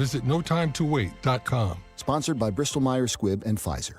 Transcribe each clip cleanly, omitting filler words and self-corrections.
Visit notimetowait.com. Sponsored by Bristol-Myers Squibb and Pfizer.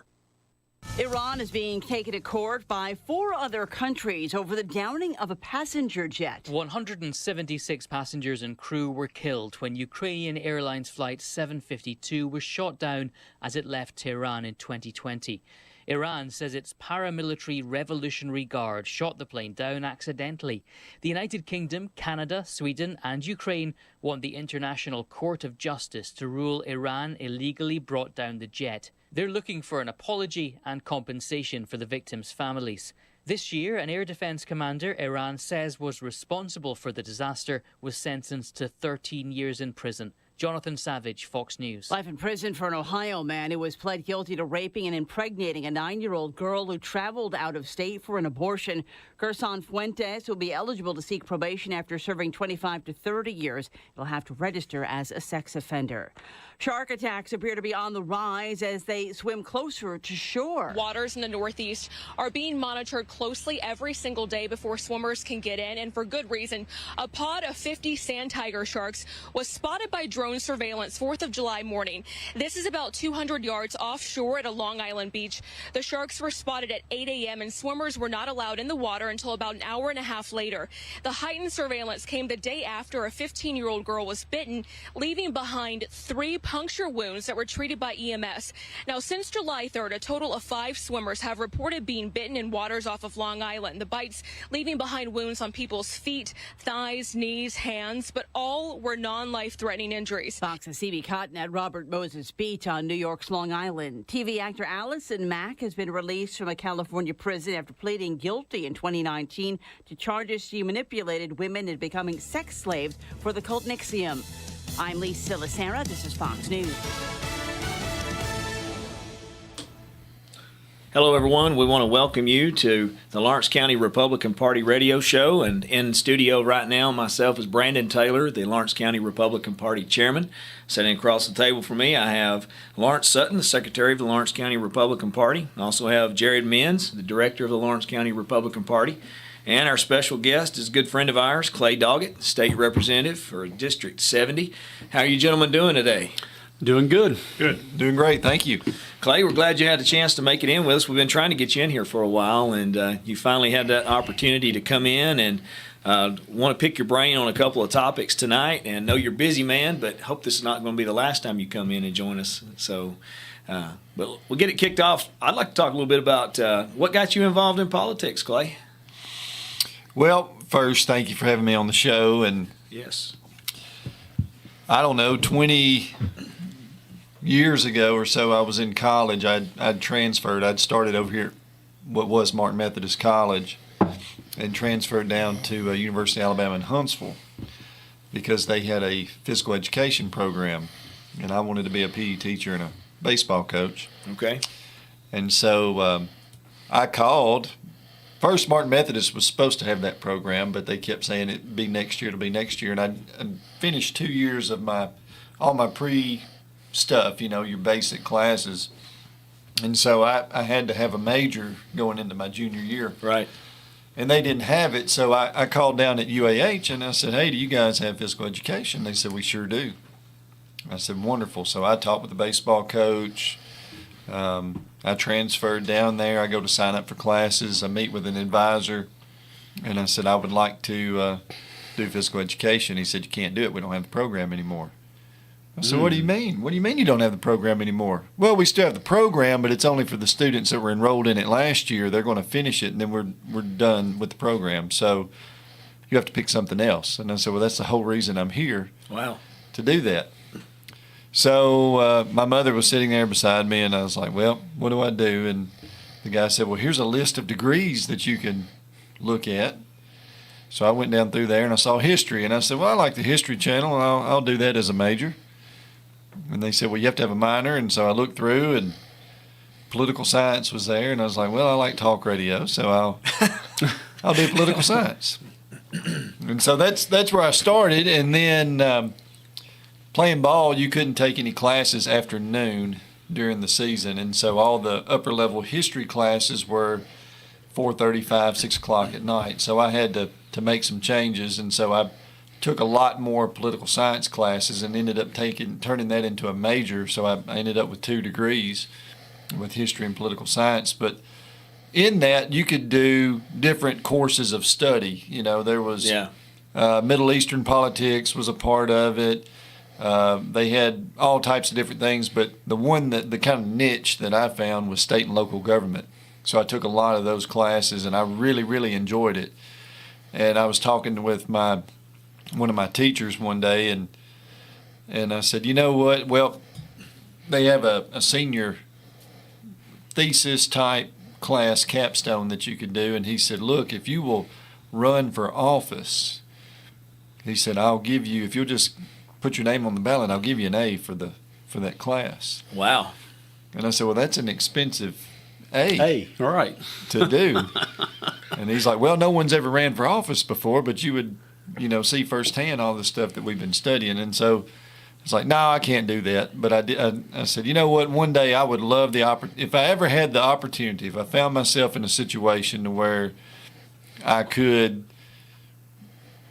Iran is being taken to court by 4 other countries over the downing of a passenger jet. 176 passengers and crew were killed when Ukrainian Airlines Flight 752 was shot down as it left Tehran in 2020. Iran says its paramilitary Revolutionary Guard shot the plane down accidentally. The United Kingdom, Canada, Sweden and Ukraine want the International Court of Justice to rule Iran illegally brought down the jet. They're looking for an apology and compensation for the victims' families. This year, an air defense commander Iran says was responsible for the disaster was sentenced to 13 years in prison. Jonathan Savage, Fox News. Life in prison for an Ohio man who was pled guilty to raping and impregnating a 9-year-old girl who traveled out of state for an abortion. Gerson Fuentes will be eligible to seek probation after serving 25 to 30 years. He'll have to register as a sex offender. Shark attacks appear to be on the rise as they swim closer to shore. Waters in the Northeast are being monitored closely every single day before swimmers can get in, and for good reason. A pod of 50 sand tiger sharks was spotted by drone surveillance 4th of July morning. This is about 200 yards offshore at a Long Island beach. The sharks were spotted at 8 a.m. and swimmers were not allowed in the water until about an hour and a half later. The heightened surveillance came the day after a 15-year-old girl was bitten, leaving behind 3 puncture wounds that were treated by EMS. Now, since July 3rd, a total of 5 swimmers have reported being bitten in waters off of Long Island. The bites leaving behind wounds on people's feet, thighs, knees, hands, but all were non-life-threatening injuries. Fox's CB Cotton at Robert Moses Beach on New York's Long Island. TV actor Allison Mack has been released from a California prison after pleading guilty in 2019 to charges she manipulated women into becoming sex slaves for the cult NXIVM. I'm Lisa Lacera. This is Fox News. Hello, everyone. We want to welcome you to the Lawrence County Republican Party radio show. And in studio right now, myself is Brandon Taylor, the Lawrence County Republican Party chairman. Sitting across the table from me, I have Lawrence Sutton, the secretary of the Lawrence County Republican Party. I also have Jerrod Menz, the director of the Lawrence County Republican Party. And our special guest is a good friend of ours, Clay Doggett, state representative for District 70. How are you gentlemen doing today? Doing good. Good. Doing great. Thank you. Clay, we're glad you had a chance to make it in with us. We've been trying to get you in here for a while, and you finally had that opportunity to come in and want to pick your brain on a couple of topics tonight. And know you're a busy, man, but hope this is not going to be the last time you come in and join us. So, but we'll get it kicked off. I'd like to talk a little bit about what got you involved in politics, Clay. Well, first, thank you for having me on the show. And yes, I don't know, 20 years ago or so, I was in college. I'd transferred. I'd started over here at what was Martin Methodist College and transferred down to University of Alabama in Huntsville because they had a physical education program, and I wanted to be a PE teacher and a baseball coach. Okay. And so I called. First, Martin Methodist was supposed to have that program, but they kept saying it'd be next year, it'll be next year. And I'd finished 2 years of all my pre-stuff, your basic classes. And so I had to have a major going into my junior year. Right. And they didn't have it, so I called down at UAH and I said, hey, do you guys have physical education? They said, we sure do. I said, wonderful. So I talked with the baseball coach. I transferred down there. I go to sign up for classes. I meet with an advisor, and I said I would like to do physical education. He said, you can't do it. We don't have the program anymore. I said, what do you mean? What do you mean you don't have the program anymore? Well, we still have the program, but it's only for the students that were enrolled in it last year. They're going to finish it, and then we're done with the program. So you have to pick something else. And I said, well, that's the whole reason I'm here. Wow. To do that. So my mother was sitting there beside me, and I was like, well, what do I do? And the guy said, well, here's a list of degrees that you can look at. So I went down through there, and I saw history. And I said, well, I like the History Channel, and I'll do that as a major. And they said, well, you have to have a minor. And so I looked through, and political science was there. And I was like, well, I like talk radio, so I'll do political science. And so that's where I started. And then playing ball, you couldn't take any classes after noon during the season, and so all the upper-level history classes were 4:35, 6 o'clock at night. So I had to make some changes, and so I took a lot more political science classes and ended up turning that into a major. So I ended up with 2 degrees with history and political science. But in that, you could do different courses of study. There was Middle Eastern politics was a part of it. They had all types of different things, but the kind of niche that I found was state and local government. So I took a lot of those classes, and I really, really enjoyed it. And I was talking with one of my teachers one day, and I said, you know what? Well, they have a senior thesis type class capstone that you could do, and he said, look, if you will run for office, he said, I'll give you, if you'll just put your name on the ballot, I'll give you an A for that class. Wow. And I said, well, that's an expensive A. Hey, all right. To do. And he's like, well, no one's ever ran for office before, but you would, see firsthand all the stuff that we've been studying. And so it's like, no, I can't do that. But I said, you know what? One day I would love if I ever had the opportunity, if I found myself in a situation where I could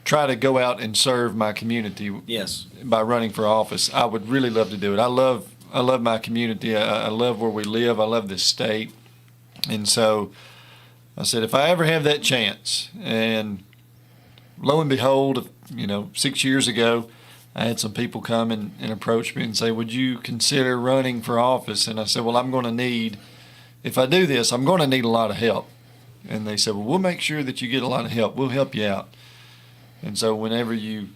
try to go out and serve my community by running for office, I would really love to do it. I love my community. I love where we live. I love this state. And so I said, if I ever have that chance, and lo and behold, 6 years ago, I had some people come and approach me and say, would you consider running for office? And I said, well, if I do this, I'm going to need a lot of help. And they said, well, we'll make sure that you get a lot of help. We'll help you out. And so whenever you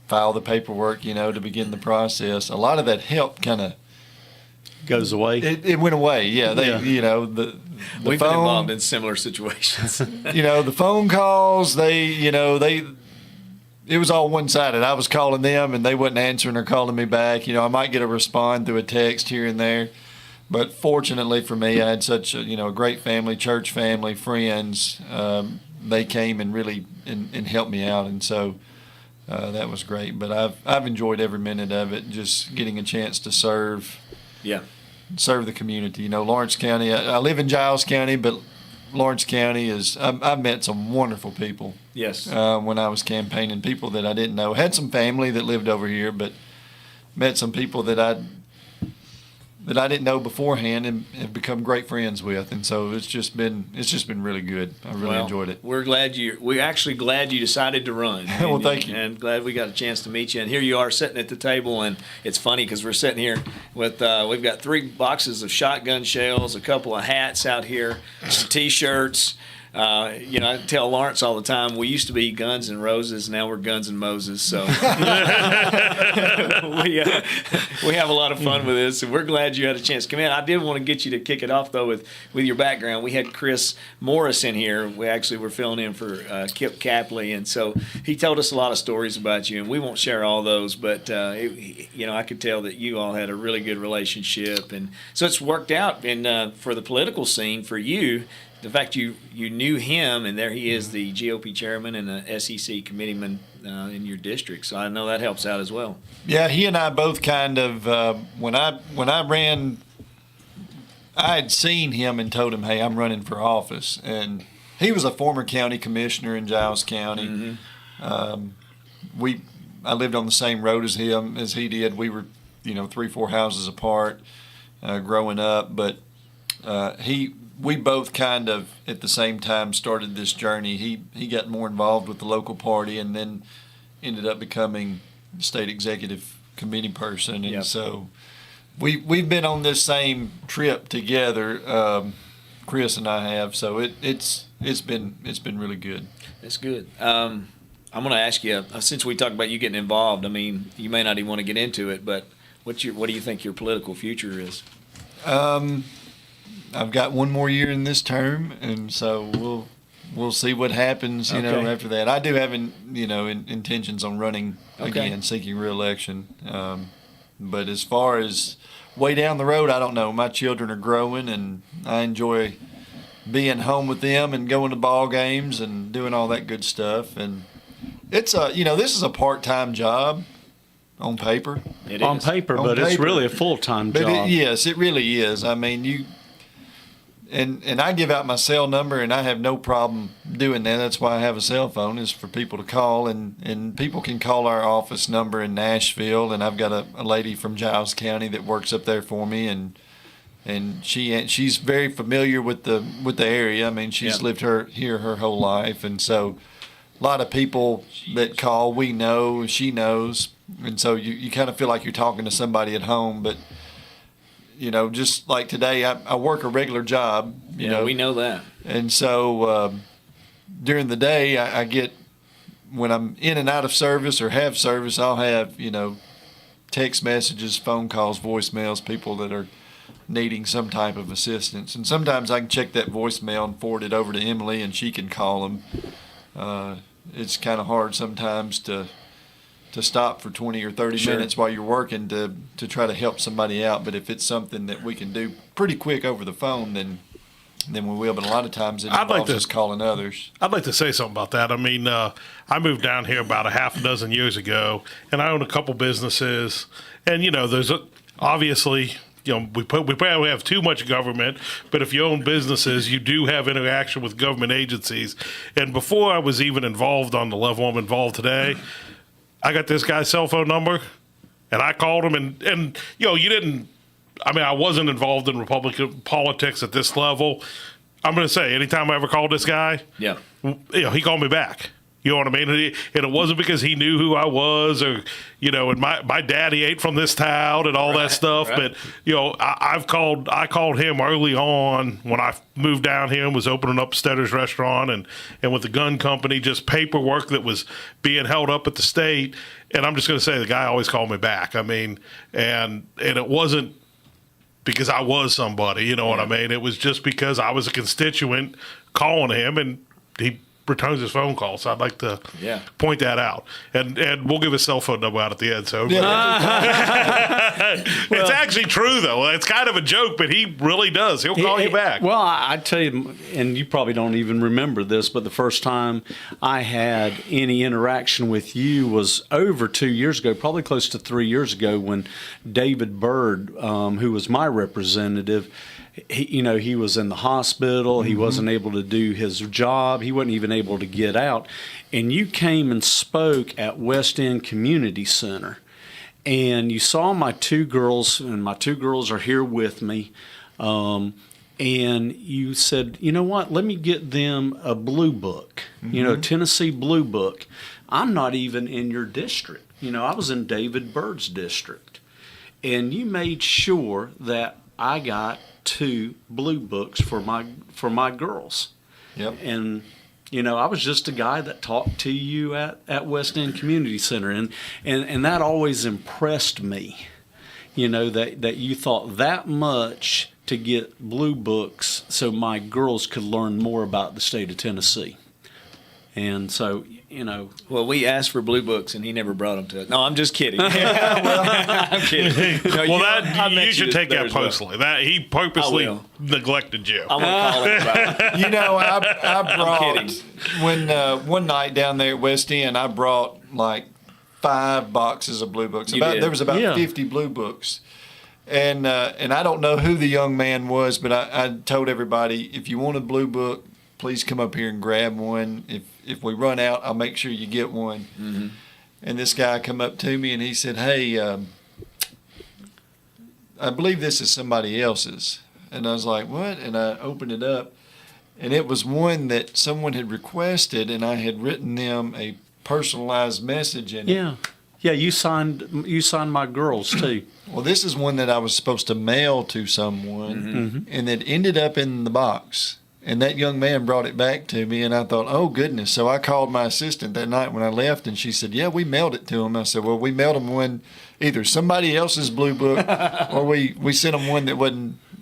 file the paperwork, to begin the process, a lot of that help kind of goes away. It went away. Yeah. We've been involved in similar situations. The phone calls, it was all one-sided. I was calling them and they wasn't answering or calling me back. I might get a response through a text here and there. But fortunately for me, I had such a great family, church family, friends. They came and really and helped me out, and so that was great. But I've enjoyed every minute of it, just getting a chance to serve the community. Lawrence County, I live in Giles County, but Lawrence County I've met some wonderful people. Yes. When I was campaigning, people that I didn't know. Had some family that lived over here, but met some people that I didn't know beforehand and have become great friends with, and so it's just been really good. I really enjoyed it. We're actually glad you decided to run. Well, thank you. And glad we got a chance to meet you. And here you are sitting at the table, and it's funny because we're sitting here with we've got 3 boxes of shotgun shells, a couple of hats out here, some T-shirts. I tell Lawrence all the time, we used to be Guns and Roses, now we're Guns and Moses. So we have a lot of fun with this, and we're glad you had a chance to come in. I did want to get you to kick it off, though, with your background. We had Chris Morris in here. We actually were filling in for Kip Capley, and so he told us a lot of stories about you, and we won't share all those, but I could tell that you all had a really good relationship, and so it's worked out. And for the political scene, for you, the fact you knew him, and there he is, the GOP chairman and the SEC committeeman in your district. So I know that helps out as well. Yeah, he and I both kind of when I ran, I had seen him and told him, "Hey, I'm running for office," and he was a former county commissioner in Giles County. Mm-hmm. I lived on the same road as he did. We were 3-4 houses apart growing up, but we both kind of at the same time started this journey. He got more involved with the local party and then ended up becoming the state executive committee person. And so we've been on this same trip together, Chris and I have. So it's been really good. That's good. I'm going to ask you, since we talked about you getting involved, I mean, you may not even want to get into it, but what do you think your political future is? I've got one more year in this term, and so we'll see what happens. After that, I do have intentions on running again, seeking re-election. But as far as way down the road, I don't know. My children are growing, and I enjoy being home with them and going to ball games and doing all that good stuff. And it's this is a part-time job on paper. On paper, but it's really a full-time job. Yes, it really is. I mean, And I give out my cell number, and I have no problem doing that. That's why I have a cell phone, is for people to call, and people can call our office number in Nashville. And I've got a lady from Giles County that works up there for me, and she's very familiar with the area. I mean, she's lived here her whole life, and so a lot of people that call, we know, she knows, and so you kind of feel like you're talking to somebody at home, but. You know, just like today, I work a regular job. You know, we know that. And so during the day, I get, when I'm in and out of service or have service, I'll have, text messages, phone calls, voicemails, people that are needing some type of assistance. And sometimes I can check that voicemail and forward it over to Emily, and she can call them. It's kind of hard sometimes to stop for 20 or 30 minutes while you're working to try to help somebody out. But if it's something that we can do pretty quick over the phone, then we will. But a lot of times it involves us calling others. I'd like to say something about that. I mean, I moved down here about a half a dozen years ago, and I own a couple businesses. And, there's obviously, we probably have too much government, but if you own businesses, you do have interaction with government agencies. And before I was even involved on the level I'm involved today, I got this guy's cell phone number, and I called him, and you didn't. I mean, I wasn't involved in Republican politics at this level. I'm going to say, anytime I ever called this guy, he called me back. You know what I mean? And it wasn't because he knew who I was, or and my daddy ate from this town and all that stuff. Right. But I called him early on when I moved down here and was opening up Stetter's restaurant and with the gun company, just paperwork that was being held up at the state. And I'm just going to say, the guy always called me back. I mean, and it wasn't because I was somebody, you know what I mean? It was just because I was a constituent calling him, and he returns his phone call. So I'd like to point that out. And we'll give his cell phone number out at the end. So it's actually true, though. It's kind of a joke, but he really does. He'll call you back. Well, I tell you, and you probably don't even remember this, but the first time I had any interaction with you was over 2 years ago, probably close to 3 years ago, when David Byrd, who was my representative, he was in the hospital. He wasn't able to do his job. He wasn't even able to get out. And you came and spoke at West End Community Center. And you saw my two girls, and my two girls are here with me. And you said, you know what, let me get them a blue book, Tennessee Blue Book. I'm not even in your district. I was in David Byrd's district. And you made sure that I got 2 blue books for my girls. Yep. And I was just a guy that talked to you at West End Community Center, and that always impressed me. That you thought that much to get blue books so my girls could learn more about the state of Tennessee. And so, Well, we asked for blue books, and he never brought them to us. No, I'm just kidding. I'm kidding. No, you should take that personally. That he purposely neglected you. I'm gonna call it about it. I brought one night down there at West End. I brought like 5 boxes of blue books. There was about 50 blue books. And I don't know who the young man was, but I told everybody, if you want a blue book, please come up here and grab one. If we run out, I'll make sure you get one. Mm-hmm. And this guy come up to me and he said, hey, I believe this is somebody else's. And I was like, what? And I opened it up, and it was one that someone had requested, and I had written them a personalized message in it. Yeah, you signed my girls too. Well, this is one that I was supposed to mail to someone, and it ended up in the box. And that young man brought it back to me, and I thought, oh, goodness. So I called my assistant that night when I left, and she said, yeah, we mailed it to him. I said, well, we mailed him one, either somebody else's blue book or we sent them one that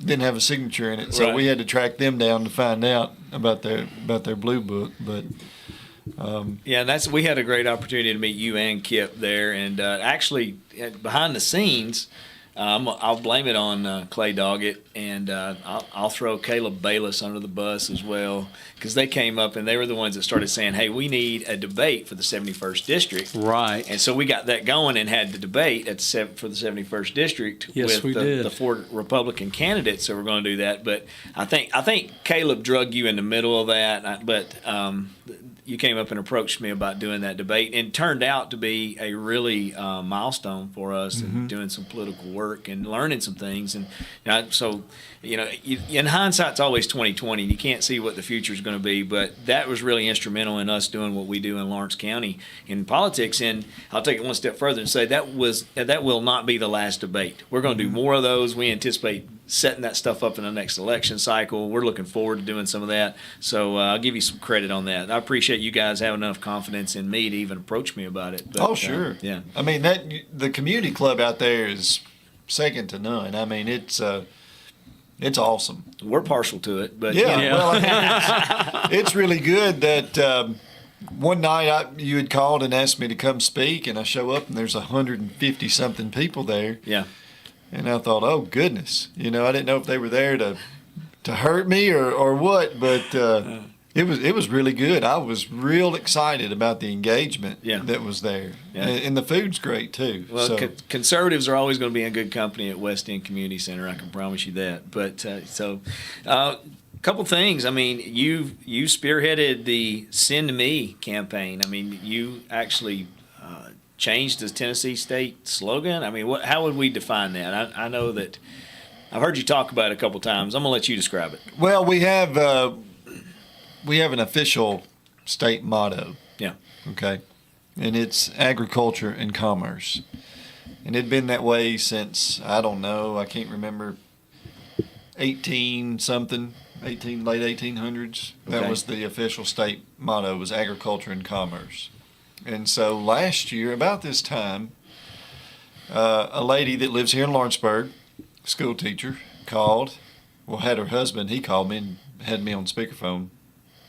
didn't have a signature in it. So we had to track them down to find out about their blue book. But we had a great opportunity to meet you and Kip there. And actually, behind the scenes, I'll blame it on Clay Doggett, and I'll throw Caleb Bayless under the bus as well, because they came up and they were the ones that started saying, hey, we need a debate for the 71st District. Right. And so we got that going and had the debate for the 71st District Yes, we with did. the 4 Republican candidates that were going to do that. But I think Caleb drug you in the middle of that, but you came up and approached me about doing that debate, and it turned out to be a really milestone for us in doing some political work and learning some things. And so, in hindsight, it's always 2020. You can't see what the future is going to be, but that was really instrumental in us doing what we do in Lawrence County in politics. And I'll take it one step further and say that will not be the last debate. We're going to do more of those. We anticipate setting that stuff up in the next election cycle. We're looking forward to doing some of that. So I'll give you some credit on that. I appreciate you guys having enough confidence in me to even approach me about it. But, sure. Yeah. I mean, the community club out there is second to none. I mean, it's awesome. We're partial to it, but Well, I mean, it's really good that one night you had called and asked me to come speak, and I show up and there's 150 something people there. Yeah. And I thought, oh goodness, I didn't know if they were there to hurt me or what, but it was really good. I was real excited about the engagement that was there, and the food's great too. Well, conservatives are always going to be in good company at West End Community Center. I can promise you that. But couple things. I mean, you spearheaded the Send Me campaign. I mean, you actually changed the Tennessee state slogan. I mean, how would we define that? I know that I've heard you talk about it a couple times. I'm gonna let you describe it. Well, we have an official state motto. Yeah. Okay. And it's agriculture and commerce. And it'd been that way since, I don't know, I can't remember, late 1800s. That was the official state motto, was agriculture and commerce. And so last year, about this time, a lady that lives here in Lawrenceburg, school teacher, had her husband, he called me and had me on speakerphone.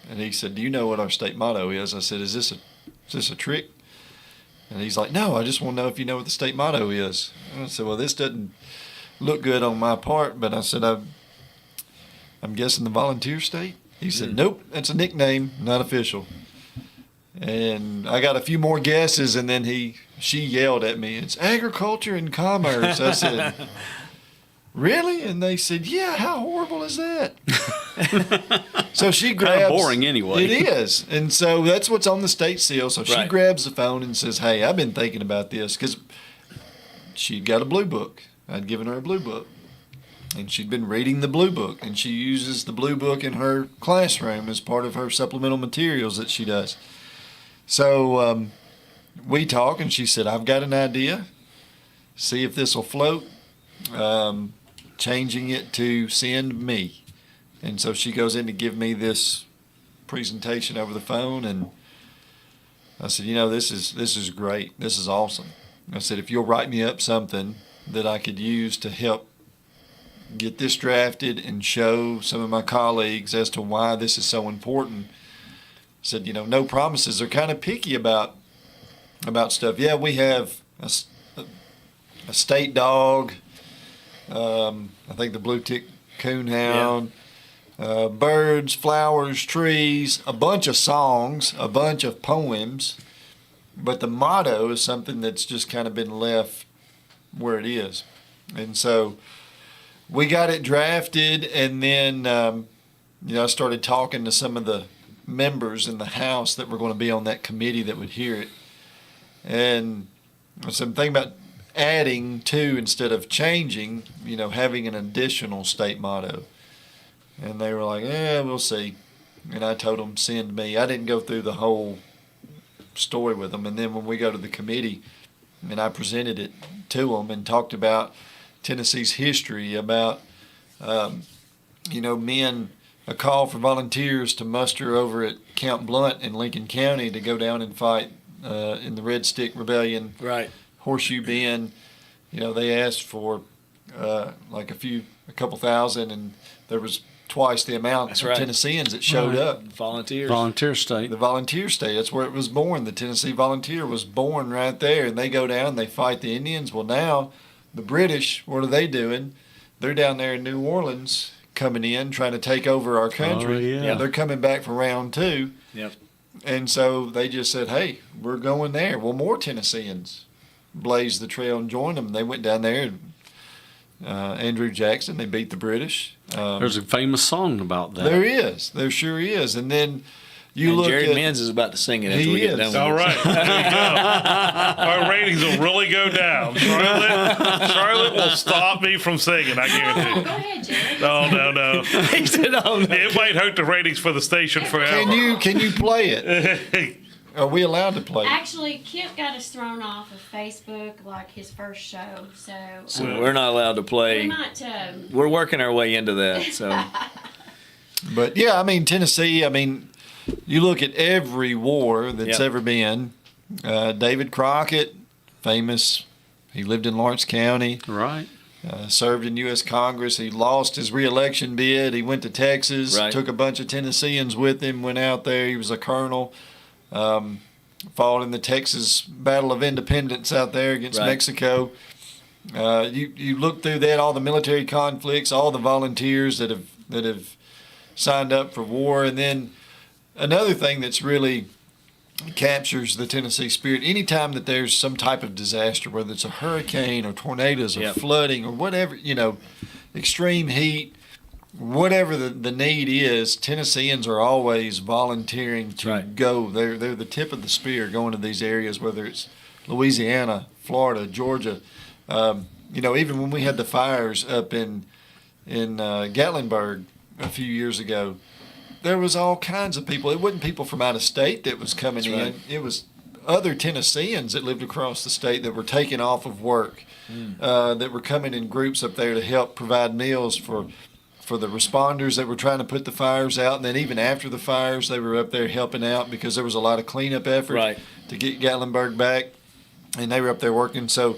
And he said, do you know what our state motto is? I said, is this a trick? And he's like, no, I just want to know if you know what the state motto is. And I said, well, this doesn't look good on my part, but I said, I'm guessing the volunteer state? He said, nope, that's a nickname, not official. And I got a few more guesses, and then she yelled at me, it's agriculture and commerce. I said, really? And they said, yeah, how horrible is that? So she grabs. Kind of boring anyway. It is. And so that's what's on the state seal. So she grabs the phone and says, hey, I've been thinking about this, because she'd got a blue book. I'd given her a blue book. And she'd been reading the blue book, and she uses the blue book in her classroom as part of her supplemental materials that she does. So we talk, and she said, I've got an idea. See if this will float. Changing it to Send Me. And so she goes in to give me this presentation over the phone, and I said, this is great. This is awesome. I said, if you'll write me up something that I could use to help get this drafted and show some of my colleagues as to why this is so important. I said, no promises. They're kind of picky about stuff. Yeah, we have a state dog. I think the blue tick coonhound. Birds, flowers, trees, a bunch of songs, a bunch of poems. But the motto is something that's just kind of been left where it is. And so we got it drafted, and then I started talking to some of the members in the House that were going to be on that committee that would hear it. And so I'm thinking about adding to, instead of changing, having an additional state motto. And they were like, we'll see. And I told them, Send Me. I didn't go through the whole story with them. And then when we go to the committee, and I presented it to them and talked about Tennessee's history, about, men, a call for volunteers to muster over at Camp Blunt in Lincoln County to go down and fight in the Red Stick Rebellion. Right. Horseshoe Bend. They asked for a couple thousand, and there was twice the amount of Tennesseans that showed up. Volunteers. Volunteer state. The volunteer state. That's where it was born. The Tennessee Volunteer was born right there, and they go down, they fight the Indians. Well, now the British, what are they doing? They're down there in New Orleans coming in, trying to take over our country. Oh, yeah. They're coming back for round 2. Yep. And so they just said, hey, we're going there. Well, more Tennesseans blazed the trail and joined them. They went down there, and Andrew Jackson, they beat the British. There's a famous song about that. There is. There sure is. And then you And look Jerrod at... Menz is about to sing it after He we get is. done with All it. right, there you go. Our ratings will really go down. Charlotte will stop me from singing, I guarantee. Go ahead, Jerrod. No. He said, "Oh no." It might hurt the ratings for the station forever. Can you play it? Are we allowed to play it? Actually, Kip got us thrown off of Facebook like his first show, so We're not allowed to we play. might. We're working our way into that. So But yeah, I mean, Tennessee, I mean, you look at every war that's Yep. ever been. David Crockett, famous, he lived in Lawrence County, Right. served in U.S. Congress. He lost his reelection bid. He went to Texas, Right. took a bunch of Tennesseans with him, went out there. He was a colonel. Fought in the Texas Battle of Independence out there against Right. Mexico. You look through that, all the military conflicts, all the volunteers that have signed up for war, and then another thing that's really captures the Tennessee spirit. Anytime that there's some type of disaster, whether it's a hurricane or tornadoes or Yep. flooding or whatever, extreme heat, whatever the need is, Tennesseans are always volunteering to Right. go. They're the tip of the spear going to these areas, whether it's Louisiana, Florida, Georgia. Even when we had the fires up in Gatlinburg a few years ago, there was all kinds of people. It wasn't people from out of state that was coming in. right. It was other Tennesseans that lived across the state that were taken off of work, that were coming in groups up there to help provide meals for the responders that were trying to put the fires out. And then even after the fires, they were up there helping out because there was a lot of cleanup effort Right. to get Gatlinburg back. And they were up there working. So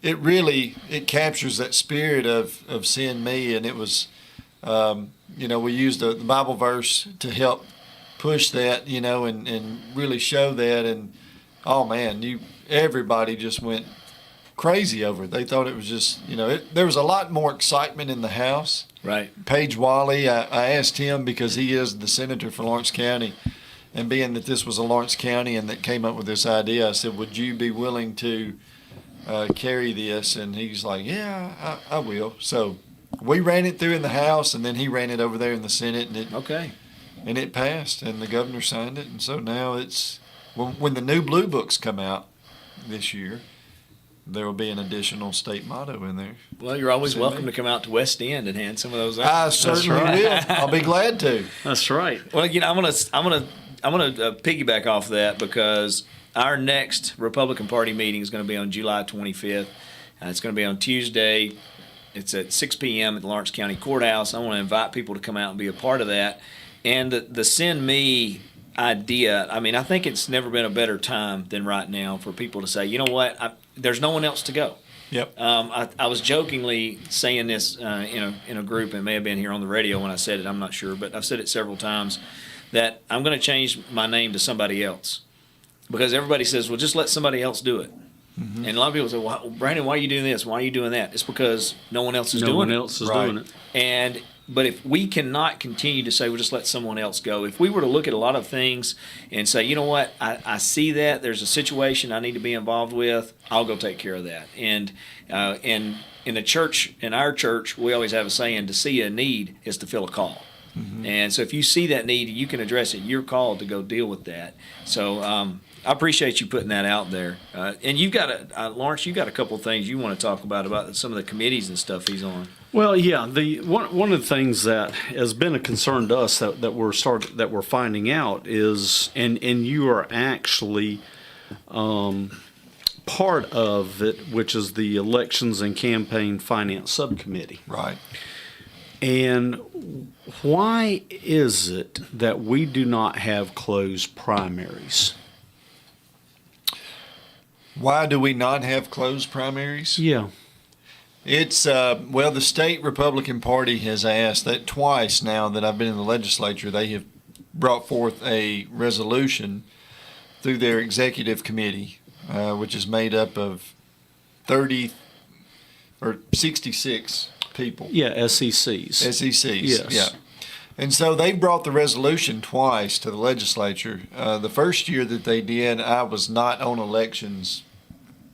it captures that spirit of Send Me. And it was, we used the Bible verse to help push that, and really show that. And, oh, man, everybody just went crazy over it. They thought it was just, there was a lot more excitement in the House. right. Page Wally, I asked him because he is the senator for Lawrence County, and being that this was a Lawrence County and that came up with this idea, I said, would you be willing to carry this? And he's like, yeah, I will. So we ran it through in the House, and then he ran it over there in the Senate, and it passed, and the governor signed it. And so now it's, when the new blue books come out this year, there will be an additional state motto in there. Well, you're always Send welcome me. to come out to West End and hand some of those out. I certainly will. I'll be glad to. That's right. Well, I'm gonna piggyback off that because our next Republican Party meeting is going to be on July 25th. It's going to be on Tuesday. It's at 6 p.m. at the Lawrence County Courthouse. I want to invite people to come out and be a part of that. And the Send Me idea, I mean, I think it's never been a better time than right now for people to say, you know what, there's no one else to go. Yep. I was jokingly saying this in a group, and it may have been here on the radio when I said it, I'm not sure, but I've said it several times, that I'm going to change my name to somebody else. Because everybody says, well, just let somebody else do it. Mm-hmm. And a lot of people say, well, Brandon, why are you doing this? Why are you doing that? It's because no one else is doing it. No one else is doing it. But if we cannot continue to say, well, just let someone else go, if we were to look at a lot of things and say, you know what, I see that, there's a situation I need to be involved with, I'll go take care of that. And in the church, in our church, we always have a saying, to see a need is to fill a call. Mm-hmm. And so if you see that need, you can address it. You're called to go deal with that. So I appreciate you putting that out there. And you've got Lawrence, you've got a couple of things you want to talk about some of the committees and stuff he's on. Well, yeah, one of the things that has been a concern to us that we're finding out is, and you are actually part of it, which is the Elections and Campaign Finance Subcommittee. Right. And why is it that we do not have closed primaries? Why do we not have closed primaries? Yeah. It's, the state Republican Party has asked that twice now that I've been in the legislature. They have brought forth a resolution through their executive committee, which is made up of 30 or 66 people. Yeah, SECs. SECs. Yes. Yeah. And so they brought the resolution twice to the legislature. The first year that they did, I was not on elections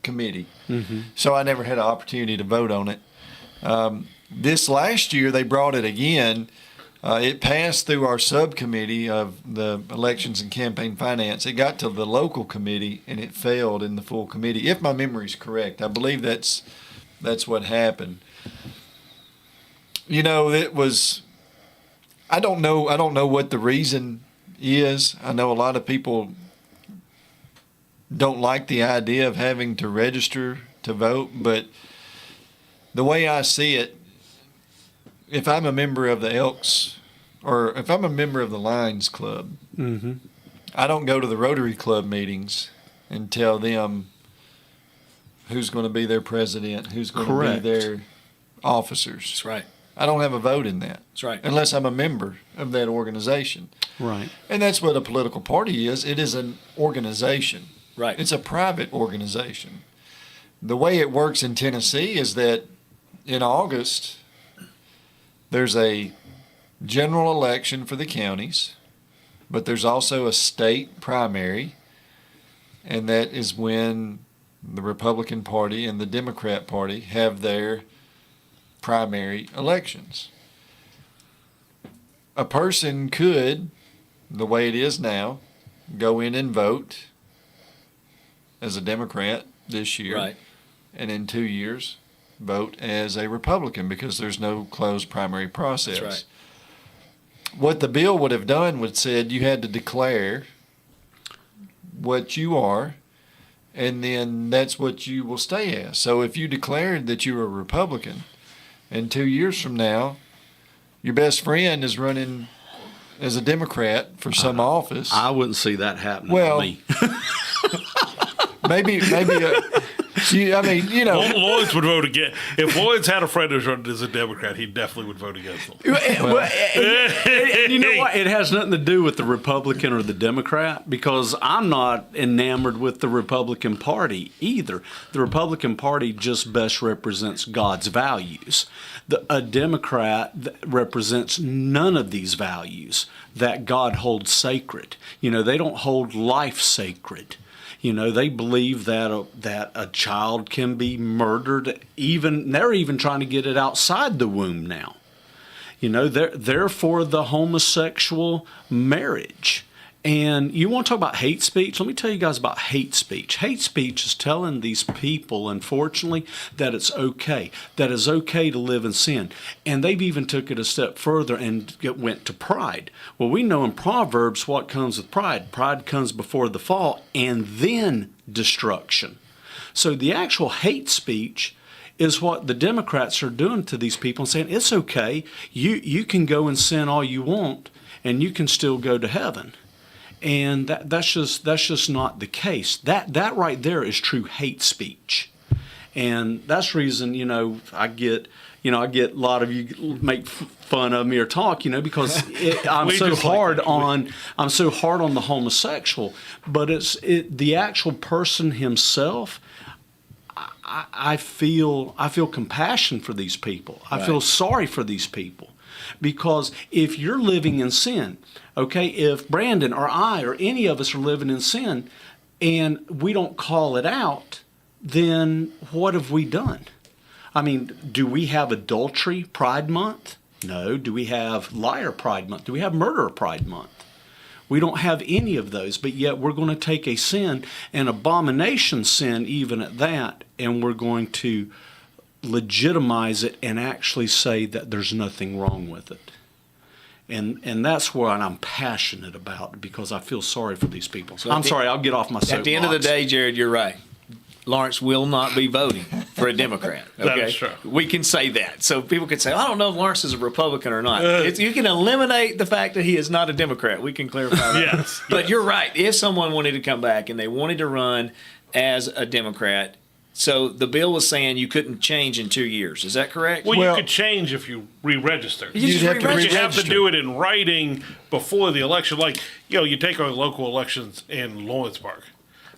committee, so I never had an opportunity to vote on it. This last year, they brought it again. It passed through our subcommittee of the elections and campaign finance. It got to the local committee, and it failed in the full committee. If my memory is correct, I believe that's what happened. You know, it was. I don't know what the reason is. I know a lot of people don't like the idea of having to register to vote, but the way I see it, if I'm a member of the Elks or if I'm a member of the Lions Club, I don't go to the Rotary Club meetings and tell them who's going to be their president, who's going to be their officers. That's right. I don't have a vote in that. That's right. Unless I'm a member of that organization. Right. And that's what a political party is. It is an organization. Right. It's a private organization. The way it works in Tennessee is that in August, there's a general election for the counties, but there's also a state primary, and that is when the Republican Party and the Democrat Party have their primary elections. A person could, the way it is now, go in and vote as a Democrat this year, Right. and in 2 years vote as a Republican because there's no closed primary process. That's right. What the bill would have done would said you had to declare what you are, and then that's what you will stay as. So if you declared that you were a Republican, and 2 years from now, your best friend is running as a Democrat for some office. I wouldn't see that happening Well, to me. maybe. I mean, you know. Lloyd's would vote again. If Lloyd's had a friend who's running as a Democrat, he definitely would vote against them. And you know what? It has nothing to do with the Republican or the Democrat because I'm not enamored with the Republican Party either. The Republican Party just best represents God's values. A Democrat represents none of these values that God holds sacred. You know, they don't hold life sacred. You know, they believe that a child can be murdered. They're even trying to get it outside the womb now. You know, they're for the homosexual marriage. And you want to talk about hate speech? Let me tell you guys about hate speech. Hate speech is telling these people, unfortunately, that it's okay. That it's okay to live in sin. And they've even took it a step further and it went to pride. Well, we know in Proverbs what comes with pride. Pride comes before the fall and then destruction. So the actual hate speech is what the Democrats are doing to these people and saying, it's okay. You can go and sin all you want and you can still go to heaven. And that's just not the case. That right there is true hate speech, and that's the reason I get a lot of you make fun of me or talk because I'm so hard on the homosexual, but it's the actual person himself. I feel compassion for these people. I feel sorry for these people. Because if you're living in sin, okay, if Brandon or I or any of us are living in sin and we don't call it out, then what have we done? I mean, do we have adultery Pride Month? No. Do we have liar Pride Month? Do we have murder Pride Month? We don't have any of those, but yet we're going to take a sin, an abomination sin even at that, and we're going to legitimize it and actually say that there's nothing wrong with it. And that's what I'm passionate about because I feel sorry for these people. So I'm sorry, I'll get off my soapbox. At the end of the day, Jerrod, you're right. Lawrence will not be voting for a Democrat. Okay? That is true. We can say that. So people can say, I don't know if Lawrence is a Republican or not. You can eliminate the fact that he is not a Democrat. We can clarify that. Yes. But you're right. If someone wanted to come back and they wanted to run as a Democrat, so the bill was saying you couldn't change in 2 years. Is that correct? Well, you could change if you re-register. You'd have to You have to do it in writing before the election. Like, you take our local elections in Lawrenceburg.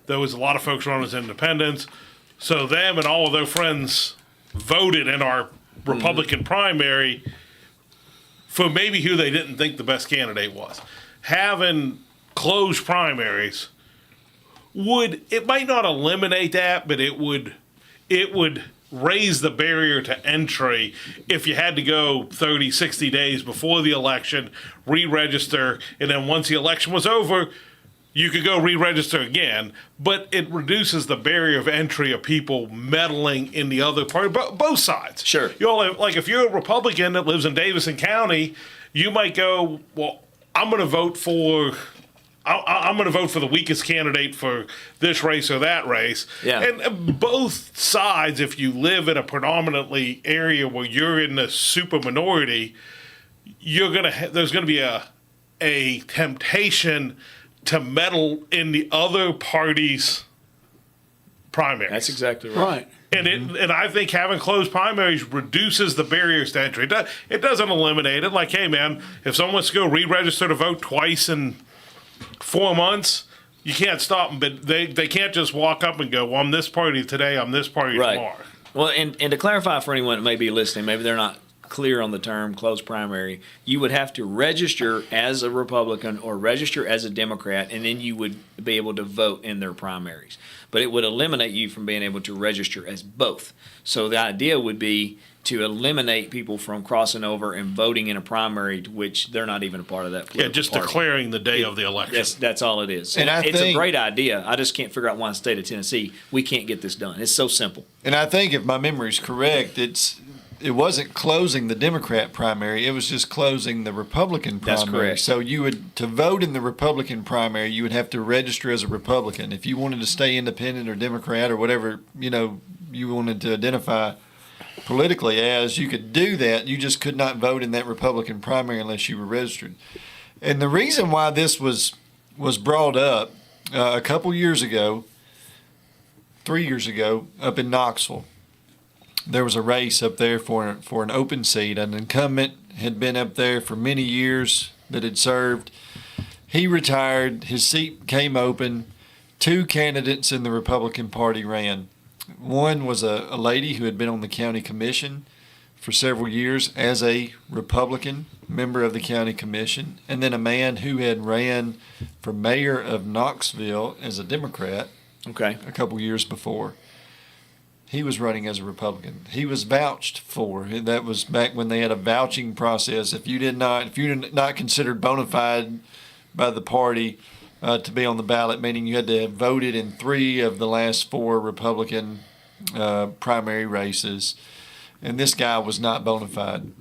There was a lot of folks running as independents. So them and all of their friends voted in our Republican primary for maybe who they didn't think the best candidate was. Having closed primaries it might not eliminate that, but it would raise the barrier to entry if you had to go 30, 60 days before the election, re-register, and then once the election was over, you could go re-register again. But it reduces the barrier of entry of people meddling in the other party, both sides. Sure. You know, like if you're a Republican that lives in Davison County, you might go, well, I'm going to vote for the weakest candidate for this race or that race. Yeah. And both sides, if you live in a predominantly area where you're in the super minority, there's going to be a temptation to meddle in the other party's primaries. That's exactly right. And I think having closed primaries reduces the barriers to entry. It doesn't eliminate it. Like, hey, man, if someone wants to go re-register to vote twice in 4 months, you can't stop them. But they can't just walk up and go, well, I'm this party today, I'm this party tomorrow. Well, and to clarify for anyone that may be listening, maybe they're not clear on the term closed primary, you would have to register as a Republican or register as a Democrat, and then you would be able to vote in their primaries. But it would eliminate you from being able to register as both. So the idea would be to eliminate people from crossing over and voting in a primary to which they're not even a part of that political just party. declaring the day of the election. That's all it is. And it's think a great idea. I just can't figure out why in the state of Tennessee we can't get this done. It's so simple. And I think if my memory is correct, it wasn't closing the Democrat primary, it was just closing the Republican primary. That's correct. So to vote in the Republican primary, you would have to register as a Republican. If you wanted to stay independent or Democrat or whatever, you wanted to identify politically as, you could do that. You just could not vote in that Republican primary unless you were registered. And the reason why this was brought up a couple years ago, 3 years ago, up in Knoxville, there was a race up there for an open seat. An incumbent had been up there for many years that had served. He retired. His seat came open. 2 candidates in the Republican Party ran. One was a lady who had been on the county commission for several years as a Republican member of the county commission, and then a man who had ran for mayor of Knoxville as a Democrat a couple years before. He was running as a Republican. He was vouched for. That was back when they had a vouching process. If you're not considered bona fide by the party to be on the ballot, meaning you had to have voted in 3 of the last 4 Republican primary races, and this guy was not bona fide.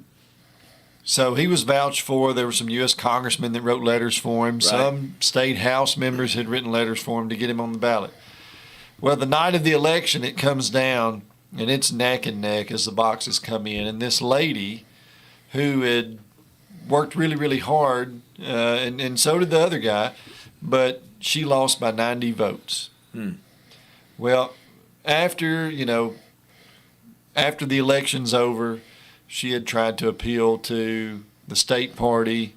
So he was vouched for. There were some U.S. congressmen that wrote letters for him. Right. Some state house members had written letters for him to get him on the ballot. Well, the night of the election, it comes down, and it's neck and neck as the boxes come in. And this lady, who had worked really, really hard, and so did the other guy, but she lost by 90 votes. Well, after the election's over, she had tried to appeal to the state party.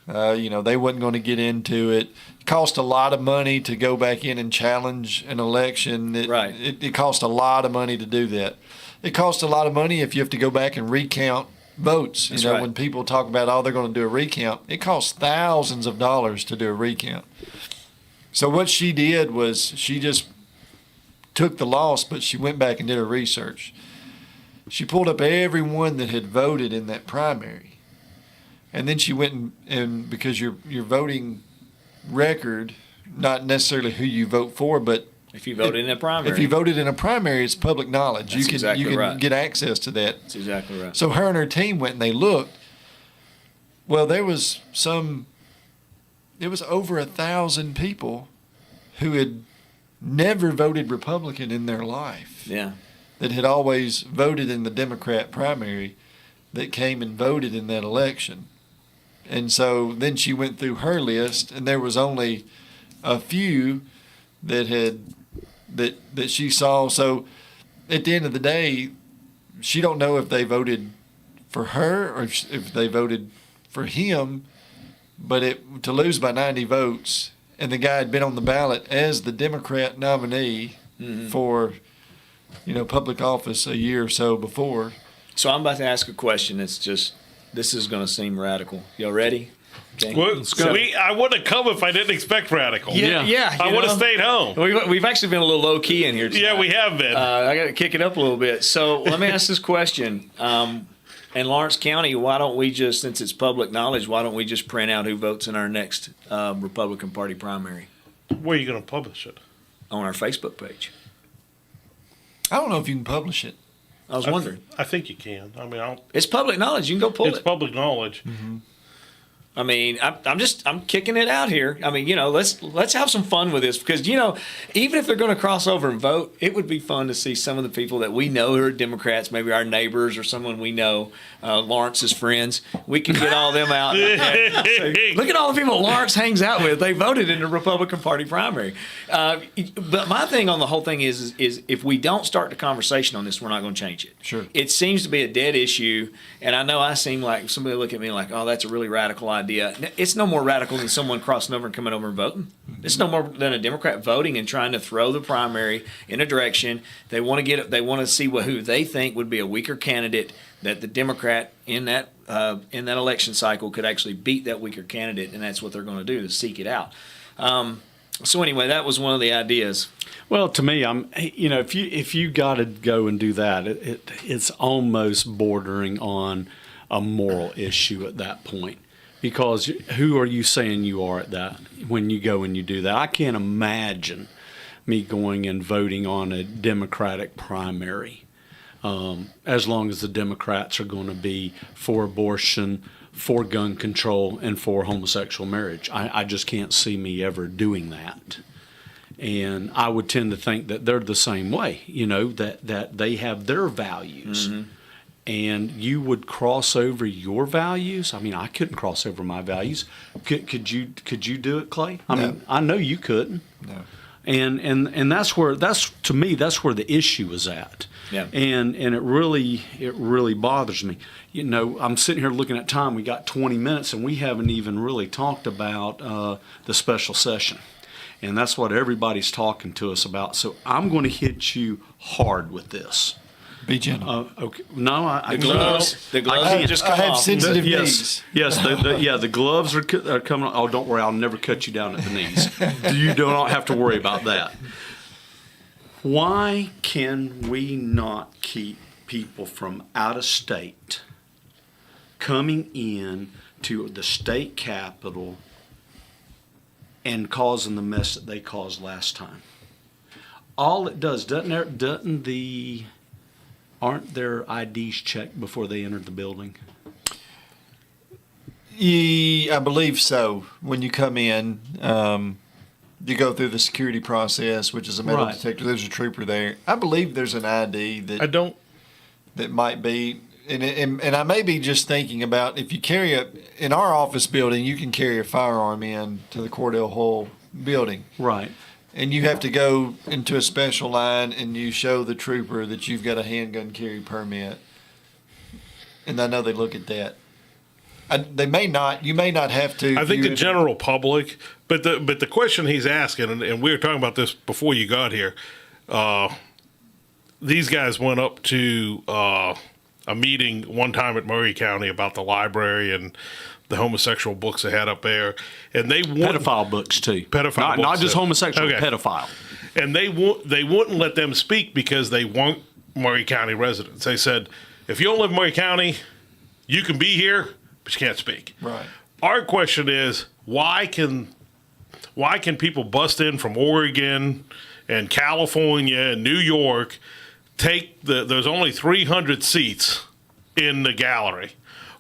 They wasn't going to get into it. It cost a lot of money to go back in and challenge an election. It cost a lot of money to do that. It costs a lot of money if you have to go back and recount votes. That's right. When people talk about, they're going to do a recount, it costs thousands of dollars to do a recount. So what she did was she just took the loss, but she went back and did her research. She pulled up everyone that had voted in that primary. And then she went and because your voting record, not necessarily who you vote for, but if you voted in a primary. If you voted in a primary, it's public knowledge. That's you can right. get access to that. That's exactly right. So her and her team went and they looked. Well, there was over 1,000 people who had never voted Republican in their life. Yeah. That had always voted in the Democrat primary, that came and voted in that election. And so then she went through her list, and there was only a few that she saw. So at the end of the day, she don't know if they voted for her or if they voted for him. But to lose by 90 votes, and the guy had been on the ballot as the Democrat nominee for public office a year or so before. So I'm about to ask a question. This is going to seem radical. Y'all ready? Okay. Well, I wouldn't have come if I didn't expect radical. Yeah. I would have stayed home. We've actually been a little low key in here tonight. Yeah, we have been. I got to kick it up a little bit. So let me ask this question. In Lawrence County, why don't we just, since it's public knowledge, why don't we just print out who votes in our next Republican Party primary Where are you going to publish it? on our Facebook page? I don't know if you can publish it. I was wondering. I think you can. I mean, It's public knowledge. You can go pull it's it. public knowledge. I mean, I'm kicking it out here. I mean, let's have some fun with this because, even if they're going to cross over and vote, it would be fun to see some of the people that we know who are Democrats, maybe our neighbors or someone we know, Lawrence's friends. We can get all them out. Say, look at all the people Lawrence hangs out with. They voted in the Republican Party primary. But my thing on the whole thing is if we don't start the conversation on this, we're not going to change it. Sure. It seems to be a dead issue, and I know I seem like somebody look at me like, oh, that's a really radical idea. It's no more radical than someone crossing over and coming over and voting. It's no more than a Democrat voting and trying to throw the primary in a direction. They want to see who they think would be a weaker candidate that the Democrat in that election cycle could actually beat that weaker candidate, and that's what they're going to do, to seek it out. So anyway, that was one of the ideas. Well, to me, if you got to go and do that, it's almost bordering on a moral issue at that point. Because who are you saying you are at that when you go and you do that? I can't imagine me going and voting on a Democratic primary as long as the Democrats are going to be for abortion, for gun control, and for homosexual marriage. I just can't see me ever doing that. And I would tend to think that they're the same way, that they have their values. Mm-hmm. And you would cross over your values. I mean, I couldn't cross over my values. Could you do it, Clay? I mean, I know you couldn't. No. And that's where the issue is at. Yeah. And it really bothers me. I'm sitting here looking at time. We got 20 minutes, and we haven't even really talked about the special session. And that's what everybody's talking to us about. So I'm going to hit you hard with this. Be gentle. Okay. No, The gloves just come I have off. sensitive Yes, knees. yes. The gloves are coming. Oh, don't worry. I'll never cut you down at the knees. You don't have to worry about that. Why can we not keep people from out of state coming in to the state capitol and causing the mess that they caused last time? All it does, aren't their IDs checked before they entered the building? I believe so. When you come in, you go through the security process, which is a metal detector. There's a trooper there. I believe there's an ID that might be, and I may be just thinking about if you in our office building, you can carry a firearm in to the Cordell Hull building. Right. And you have to go into a special line and you show the trooper that you've got a handgun carry permit. And I know they look at that. You may not have to. I think the general public, but the question he's asking, and we were talking about this before you got here, these guys went up to a meeting one time at Murray County about the library and the homosexual books they had up there, and they pedophile books too. Not just homosexual, okay. Pedophile. And they wouldn't let them speak because they weren't Murray County residents. They said, if you don't live in Murray County, you can be here, but you can't speak. Right. Our question is, why can people bust in from Oregon and California and New York, there's only 300 seats in the gallery.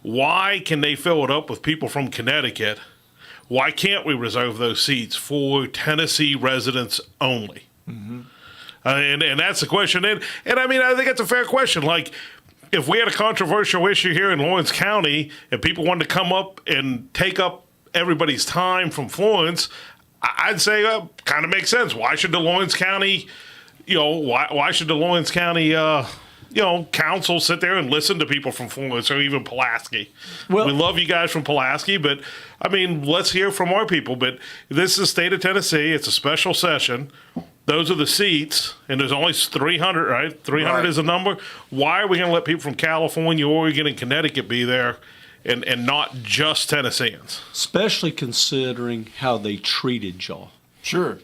Why can they fill it up with people from Connecticut? Why can't we reserve those seats for Tennessee residents only? Mm-hmm. And that's the question. And I mean, I think that's a fair question. Like, if we had a controversial issue here in Lawrence County and people wanted to come up and take up everybody's time from Florence, I'd say kind of makes sense. Why should the Lawrence County, why should the Lawrence County, council sit there and listen to people from Florence or even Pulaski? Well, we love you guys from Pulaski, but I mean, let's hear from our people. But this is the state of Tennessee. It's a special session. those are the seats, and there's only 300, right? 300 Right. is a number. Why are we going to let people from California, Oregon, and Connecticut be there and not just Tennesseans? Especially considering how they treated y'all. Sure.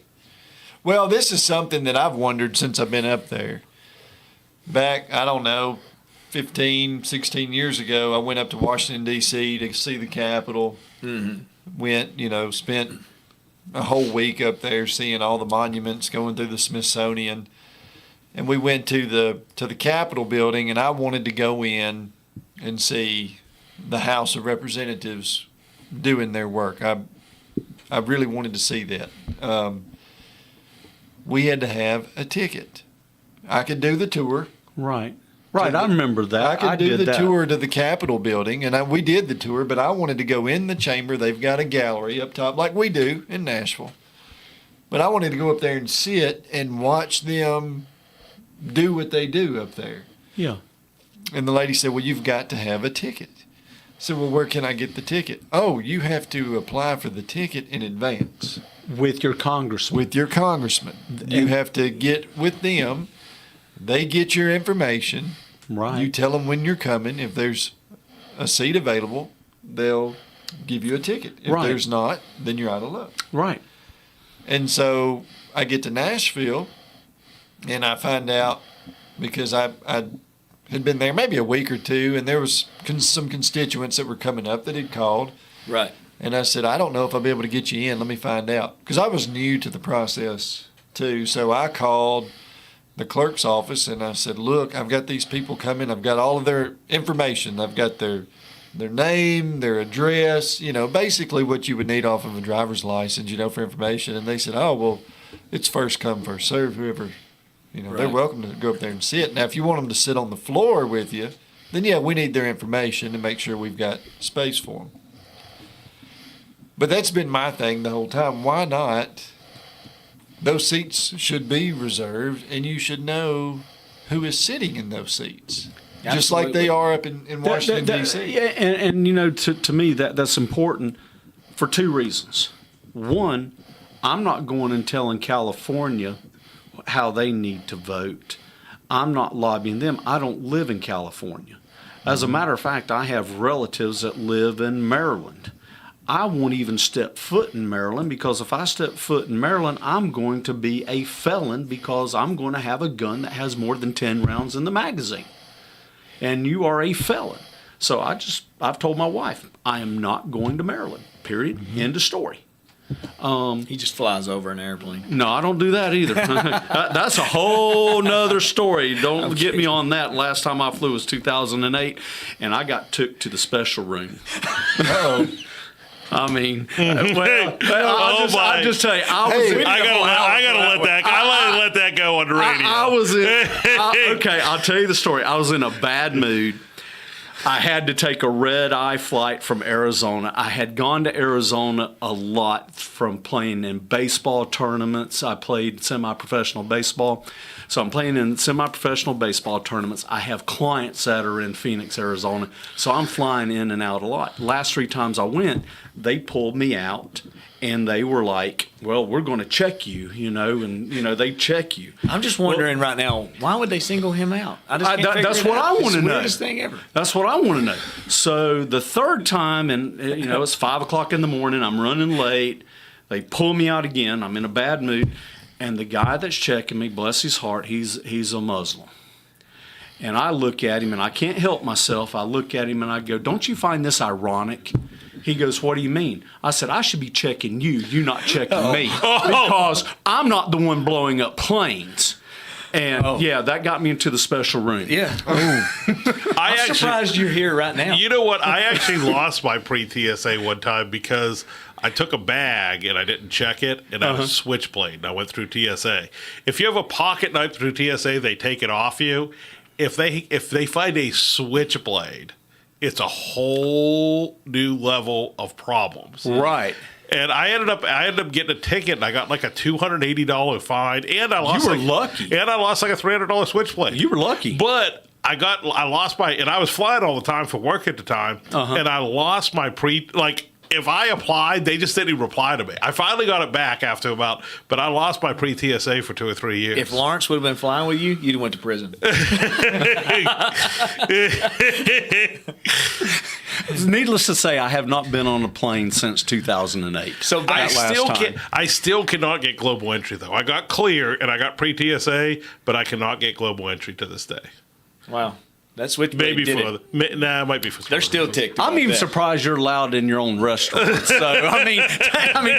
Well, this is something that I've wondered since I've been up there. Back, I don't know, 15, 16 years ago, I went up to Washington, D.C. to see the Capitol. Went, spent a whole week up there seeing all the monuments, going through the Smithsonian. And we went to the Capitol building, and I wanted to go in and see the House of Representatives doing their work. I really wanted to see that. We had to have a ticket. I could do the tour. Right. Right, I remember that. I could do did the that. tour to the Capitol building, and we did the tour, but I wanted to go in the chamber. They've got a gallery up top like we do in Nashville. But I wanted to go up there and sit and watch them do what they do up there. Yeah. And the lady said, well, you've got to have a ticket. I said, well, where can I get the ticket? Oh, you have to apply for the ticket in advance. With your congressman. With your congressman. You have to get with them. They get your information. Right. You tell them when you're coming. If there's a seat available, they'll give you a ticket. If Right. there's not, then you're out of luck. Right. And so I get to Nashville, and I find out, because I had been there maybe a week or two, and there was some constituents that were coming up that had called. Right. And I said, I don't know if I'll be able to get you in. Let me find out. Because I was new to the process, too. So I called the clerk's office, and I said, look, I've got these people coming. I've got all of their information. I've got their name, their address, basically what you would need off of a driver's license, for information. And they said, oh, well, it's first come, first serve. Whoever, they're Right. welcome to go up there and sit. Now, if you want them to sit on the floor with you, then, yeah, we need their information to make sure we've got space for them. But that's been my thing the whole time. Why not? Those seats should be reserved, and you should know who is sitting in those seats. Just like they are up in Washington, D.C. Yeah, and to me, that's important for two reasons. One, I'm not going and telling California how they need to vote. I'm not lobbying them. I don't live in California. As a matter of fact, I have relatives that live in Maryland. I won't even step foot in Maryland, because if I step foot in Maryland, I'm going to be a felon, because I'm going to have a gun that has more than 10 rounds in the magazine. And you are a felon. So I've told my wife, I am not going to Maryland, period. End of story. He just flies over an airplane. No, I don't do that either. That's a whole nother story. Don't get me on that. Last time I flew was 2008, and I got took to the special room. Uh-oh. I mean, I'll just tell you, I gotta let that go on the radio. I was in. Okay, I'll tell you the story. I was in a bad mood. I had to take a red-eye flight from Arizona. I had gone to Arizona a lot from playing in baseball tournaments. I played semi-professional baseball. So I'm playing in semi-professional baseball tournaments. I have clients that are in Phoenix, Arizona. So I'm flying in and out a lot. Last 3 times I went, they pulled me out, and they were like, well, we're going to check you, and, they check you. I'm just wondering right now, why would they single him out? I just can't that's figure it what out. I want It's to the know. weirdest thing ever. That's what I want to know. So the third time, and it's 5 o'clock in the morning, I'm running late. They pull me out again. I'm in a bad mood. And the guy that's checking me, bless his heart, he's a Muslim. And I look at him, and I can't help myself. I look at him, and I go, don't you find this ironic? He goes, what do you mean? I said, I should be checking you not checking me. Because I'm not the one blowing up planes. And, yeah, that got me into the special room. Yeah. I'm surprised you're here right now. You know what? I actually lost my pre-TSA one time because I took a bag and I didn't check it, and I was switchblade, and I went through TSA. If you have a pocket knife through TSA, they take it off you. If they find a switchblade, it's a whole new level of problems. Right. And I ended up getting a ticket, and I got like a $280 fine, and I lost. You were lucky. And I lost like a $300 switchblade. You were lucky. But I lost my, and I was flying all the time for work at the time, and I lost my if I applied, they just didn't even reply to me. I finally got it back but I lost my pre-TSA for 2 or 3 years. If Lawrence would have been flying with you, you'd have went to prison. Needless to say, I have not been on a plane since 2008. So I still cannot get global entry, though. I got clear and I got pre-TSA, but I cannot get global entry to this day. Wow. That's what Maybe did for it. it might be for. They're still ticked. I'm even that. surprised you're allowed in your own restaurant. So I mean,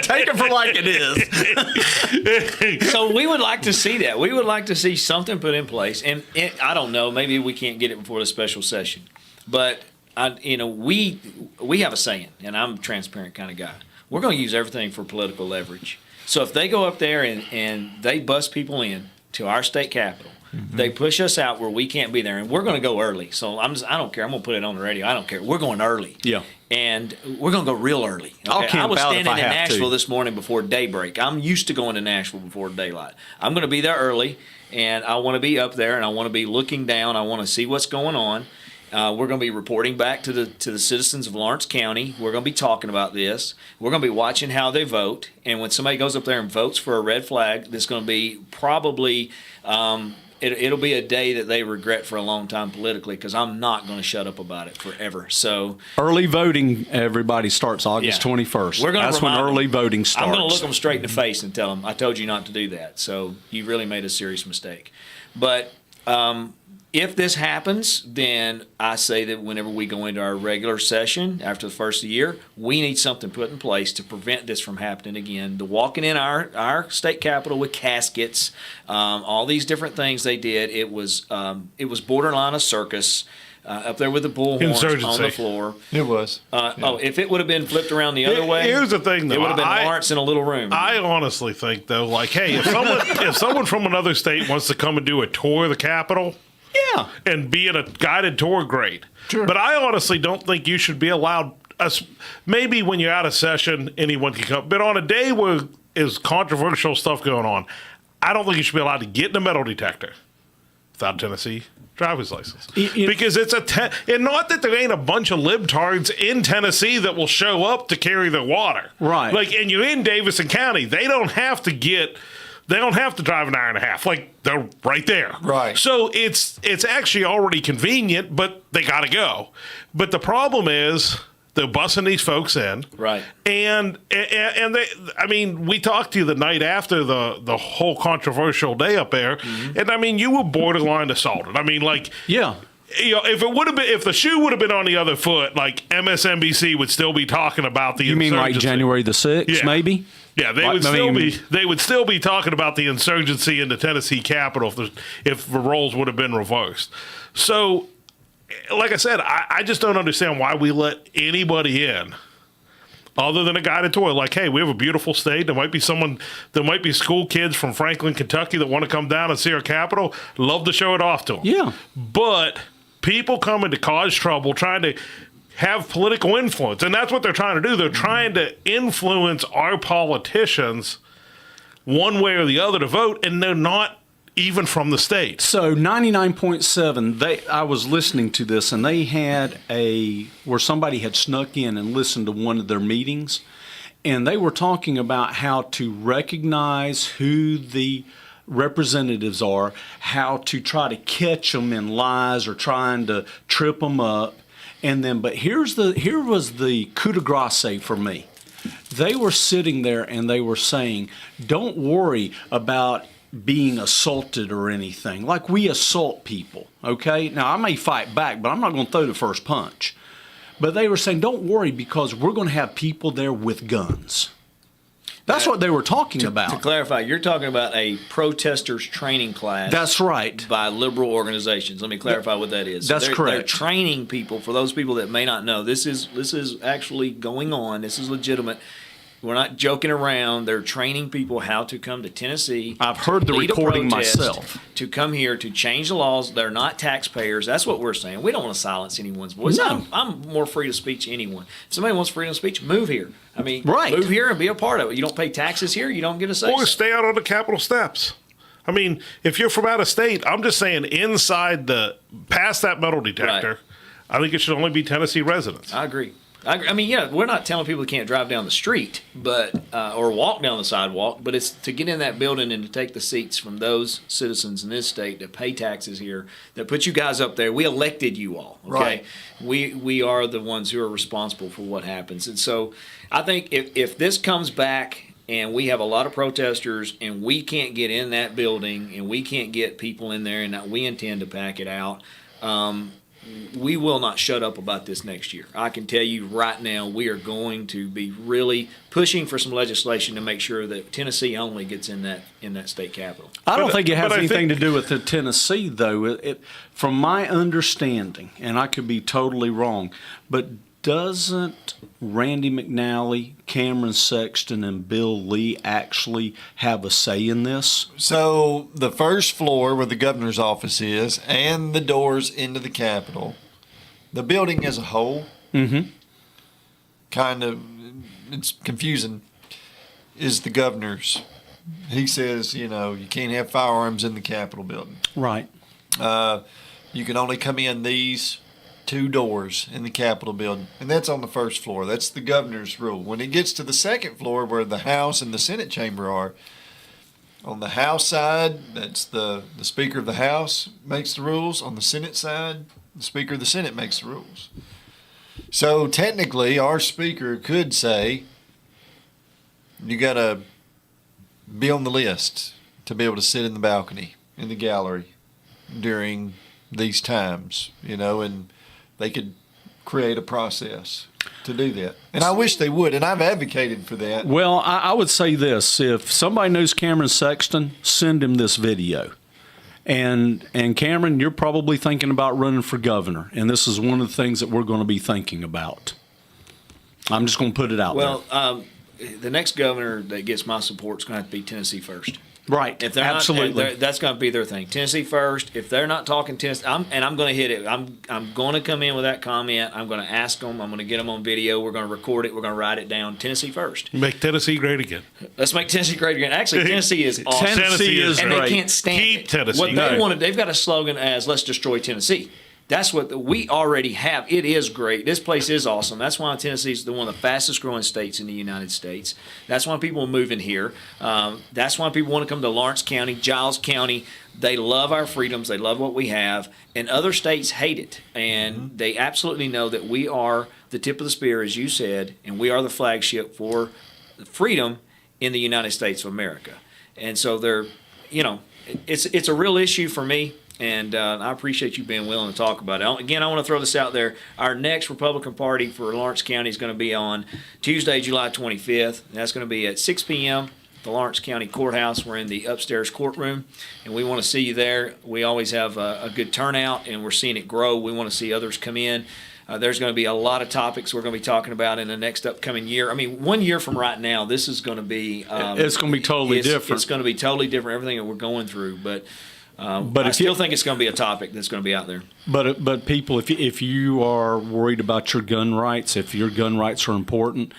take it for like it is. So we would like to see that. We would like to see something put in place, and I don't know. Maybe we can't get it before the special session, but we have a saying, and I'm a transparent kind of guy. We're going to use everything for political leverage. So if they go up there and they bust people in to our state capitol. They push us out where we can't be there, and we're going to go early. So I don't care. I'm going to put it on the radio. I don't care. We're going early. Yeah. And we're going to go real early. Okay? I'll camp I was out standing if I in have Nashville to. this morning before daybreak. I'm used to going to Nashville before daylight. I'm going to be there early, and I want to be up there, and I want to be looking down. I want to see what's going on. We're going to be reporting back to the citizens of Lawrence County. We're going to be talking about this. We're going to be watching how they vote. And when somebody goes up there and votes for a red flag, that's going to be probably it'll be a day that they regret for a long time politically, because I'm not going to shut up about it forever. So early voting, everybody starts August 21st. That's when early voting starts. I'm going to look them straight in the face and tell them, I told you not to do that. So you really made a serious mistake. But if this happens, then I say that whenever we go into our regular session after the first of the year, we need something put in place to prevent this from happening again. The walking in our state capitol with caskets, all these different things they did, it was borderline a circus. Up there with the bullhorns on the floor. It was. If it would have been flipped around the other way, here's the thing, though. It would have been Lawrence in a little room. I honestly think, though, like, hey, if someone from another state wants to come and do a tour of the Capitol, yeah, and be in a guided tour, great. Sure. But I honestly don't think you should be allowed. Maybe when you're out of session, anyone can come. But on a day where there's controversial stuff going on, I don't think you should be allowed to get in a metal detector without a Tennessee driver's license. Because it's and not that there ain't a bunch of libtards in Tennessee that will show up to carry their water. Right. Like, and you're in Davidson County. They don't have to drive an hour and a half. Like, they're right there. Right. So it's actually already convenient, but they got to go. But the problem is they're busing these folks in. Right. And they, I mean, we talked to you the night after the whole controversial day up there, and I mean, you were borderline assaulted. I mean, like, yeah. You know, if the shoe would have been on the other foot, like MSNBC would still be talking about the You mean like insurgency. January the 6th, maybe? Yeah, they would still be talking about the insurgency in the Tennessee Capitol if the roles would have been reversed. So, like I said, I just don't understand why we let anybody in other than a guided tour. Like, hey, we have a beautiful state. There might be school kids from Franklin, Kentucky that want to come down and see our Capitol. Love to show it off to them. Yeah. But people coming to cause trouble, trying to have political influence, and that's what they're trying to do. They're trying to influence our politicians one way or the other to vote, and they're not even from the state. So 99.7, I was listening to this, and they had where somebody had snuck in and listened to one of their meetings, and they were talking about how to recognize who the representatives are, how to try to catch them in lies or trying to trip them up. And then, but here was the coup de grace for me. They were sitting there and they were saying, don't worry about being assaulted or anything. Like, we assault people, okay? Now, I may fight back, but I'm not going to throw the first punch. But they were saying, don't worry, because we're going to have people there with guns. That's what they were talking about. To clarify, you're talking about a protesters training class. That's right. By liberal organizations. Let me clarify what that is. That's correct. They're training people. For those people that may not know, this is actually going on. This is legitimate. We're not joking around. They're training people how to come to Tennessee. I've heard the recording myself. To come here to change the laws. They're not taxpayers. That's what we're saying. We don't want to silence anyone's voice. No. I'm more free to speech to anyone. If somebody wants freedom of speech, move here. I mean, right. Move here and be a part of it. You don't pay taxes here. You don't get a say. Or stay out on the Capitol steps. I mean, if you're from out of state, I'm just saying past that metal detector, right. I think it should only be Tennessee residents. I agree. I mean, yeah, we're not telling people they can't drive down the street, but or walk down the sidewalk, but it's to get in that building and to take the seats from those citizens in this state that pay taxes here, that put you guys up there. We elected you all, okay? Right. We are the ones who are responsible for what happens. And so I think if this comes back and we have a lot of protesters and we can't get in that building and we can't get people in there and we intend to pack it out, we will not shut up about this next year. I can tell you right now, we are going to be really pushing for some legislation to make sure that Tennessee only gets in that state capitol. I don't think it has but I anything think- to do with the Tennessee, though. From my understanding, and I could be totally wrong, but doesn't Randy McNally, Cameron Sexton, and Bill Lee actually have a say in this? So the first floor where the governor's office is and the doors into the Capitol, the building as a whole, kind of, it's confusing, is the governor's. He says, you can't have firearms in the Capitol building. Right. You can only come in these 2 doors in the Capitol building, and that's on the first floor. That's the governor's rule. When it gets to the second floor where the House and the Senate chamber are, on the House side, that's the Speaker of the House makes the rules. On the Senate side, the Speaker of the Senate makes the rules. So technically, our Speaker could say, you got to be on the list to be able to sit in the balcony, in the gallery during these times, and they could create a process to do that. And I wish they would, and I've advocated for that. Well, I would say this. If somebody knows Cameron Sexton, send him this video. And Cameron, you're probably thinking about running for governor, and this is one of the things that we're going to be thinking about. I'm just going to put it out there. Well, the next governor that gets my support is going to have to be Tennessee first. Right, If they're absolutely. not, that's going to be their thing. Tennessee first. If they're not talking Tennessee, I'm going to hit it. I'm going to come in with that comment. I'm going to ask them. I'm going to get them on video. We're going to record it. We're going to write it down. Tennessee first. Make Tennessee great again. Let's make Tennessee great again. Actually, Tennessee is awesome. Tennessee is and great. they can't stand Keep it. Tennessee. What they wanted, they've got a slogan as "Let's destroy Tennessee." That's what we already have. It is great. This place is awesome. That's why Tennessee is one of the fastest growing states in the United States. That's why people are moving here. That's why people want to come to Lawrence County, Giles County. They love our freedoms. They love what we have. And other states hate it. And they absolutely know that we are the tip of the spear, as you said, and we are the flagship for freedom in the United States of America. And so it's a real issue for me. And I appreciate you being willing to talk about it. Again, I want to throw this out there. Our next Republican Party for Lawrence County is going to be on Tuesday, July 25th. That's going to be at 6 p.m. at the Lawrence County Courthouse. We're in the upstairs courtroom, and we want to see you there. We always have a good turnout, and we're seeing it grow. We want to see others come in. There's going to be a lot of topics we're going to be talking about in the next upcoming year. I mean, 1 year from right now, this is going to be it's going to be totally different. It's going to be totally different, everything that we're going through. But I if still think it's going to be a topic that's going to be out there. But people, if you are worried about your gun rights, if your gun rights are important,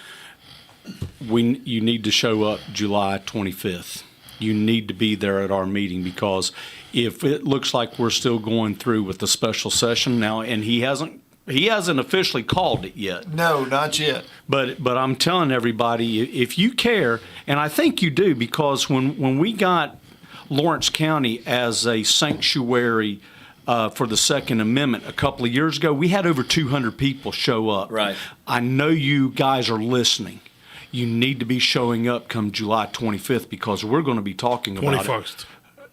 you need to show up July 25th. You need to be there at our meeting, because if it looks like we're still going through with the special session now, and he hasn't officially called it yet. No, not yet. But I'm telling everybody, if you care, and I think you do, because when we got Lawrence County as a sanctuary for the Second Amendment a couple of years ago, we had over 200 people show up. Right. I know you guys are listening. You need to be showing up come July 25th, because we're going to be talking about 21st. it.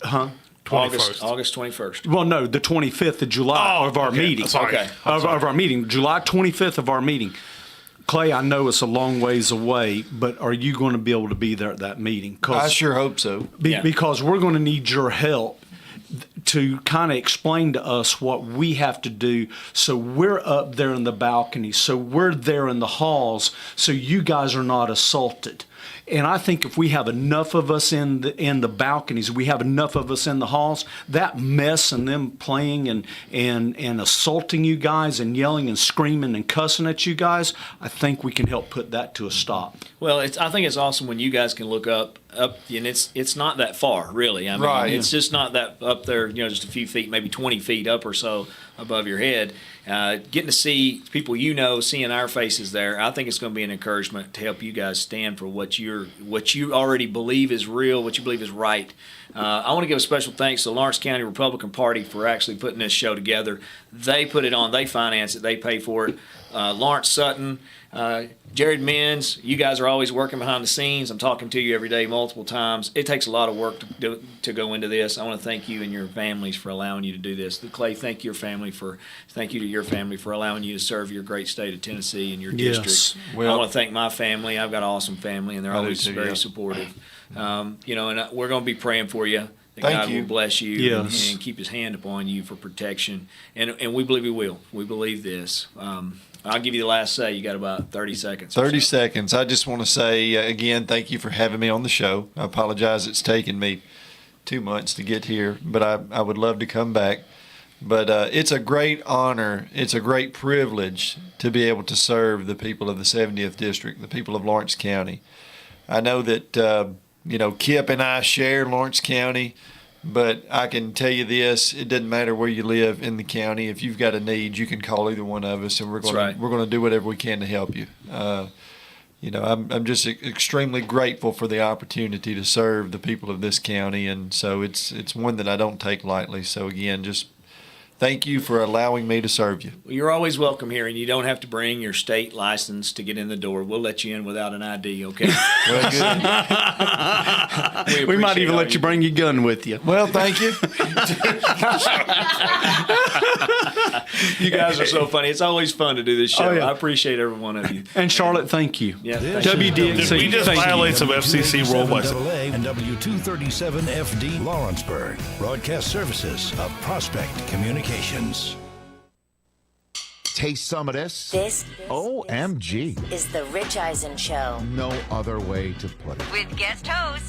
Huh? 21st. August 21st. Well, no, the 25th of July of our meeting. Sorry. Okay. Of our meeting, July 25th of our meeting. Clay, I know it's a long ways away, but are you going to be able to be there at that meeting? I sure hope so. Yeah. Because we're going to need your help to kind of explain to us what we have to do, so we're up there in the balcony, so we're there in the halls, so you guys are not assaulted. And I think if we have enough of us in the balconies, we have enough of us in the halls, that mess and them playing and assaulting you guys and yelling and screaming and cussing at you guys, I think we can help put that to a stop. Well, I think it's awesome when you guys can look up, and it's not that far, really. I mean, Right. It's just not that up there, just a few feet, maybe 20 feet up or so above your head. Getting to see people seeing our faces there, I think it's going to be an encouragement to help you guys stand for what you already believe is real, what you believe is right. I want to give a special thanks to the Lawrence County Republican Party for actually putting this show together. They put it on, they finance it, they pay for it. Lawrence, Sutton, Jerrod, Menz, you guys are always working behind the scenes. I'm talking to you every day, multiple times. It takes a lot of work to go into this. I want to thank you and your families for allowing you to do this. Clay, thank you to your family for allowing you to serve your great state of Tennessee and your district. Well, I want to thank my family. I've got an awesome family, and they're always very supportive. And we're going to be praying for you. That God will bless you and keep his hand upon you for protection. And we believe he will. We believe this. I'll give you the last say. You got about 30 seconds. 30 seconds. I just want to say, again, thank you for having me on the show. I apologize it's taken me 2 months to get here, but I would love to come back. But it's a great honor. It's a great privilege to be able to serve the people of the 70th District, the people of Lawrence County. I know that, Kip and I share Lawrence County, but I can tell you this, it doesn't matter where you live in the county. If you've got a need, you can call either one of us, and we're going to do whatever we can to help you. I'm just extremely grateful for the opportunity to serve the people of this county, and so it's one that I don't take lightly. So again, just thank you for allowing me to serve you. Well, you're always welcome here, and you don't have to bring your state license to get in the door. We'll let you in without an ID, okay? Well, good. We might even let you bring your gun with you. Well, thank you. You guys are so funny. It's always fun to do this show. Oh, yeah. I appreciate every one of you. And Charlotte, thank you. Yeah, WDXE, Did we just thank you. violate some FCC rule by WDXE and W237FD Lawrenceburg. Broadcast services of Prospect Communications. Taste some of this. This OMG. is the Rich Eisen Show. No other way to put it. With guest host